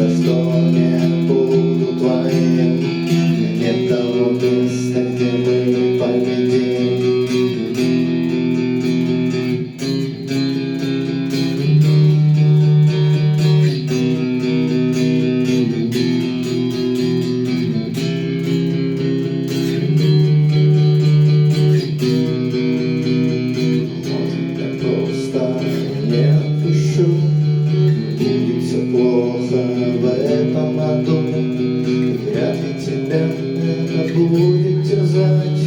за что не буду твоим. Нет того места, где мы победим. Не отпущу, будет все плохо в этом аду. Вряд ли тебя это будет терзать.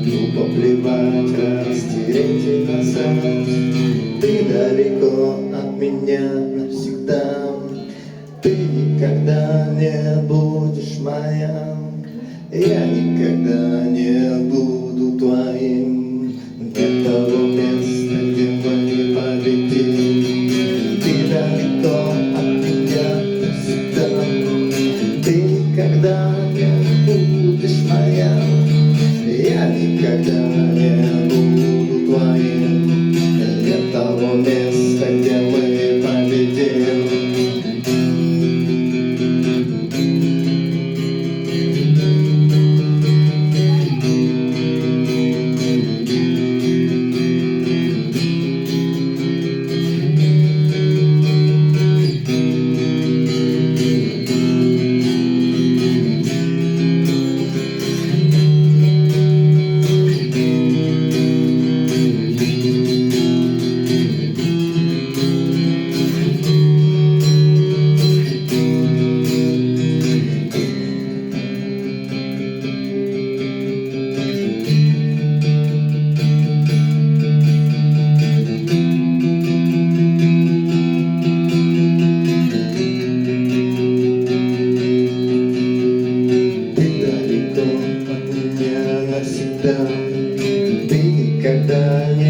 Ну, поплевать, растереть и назад. Ты далеко от меня навсегда. Ты никогда не будешь моя. Я никогда не буду твоим. Нет того места, где мы победим. Ты далеко от меня навсегда. Ты никогда не будешь моя. Я никогда не буду твоим. Нет того места, где мы победим. Навсегда. Ты никогда не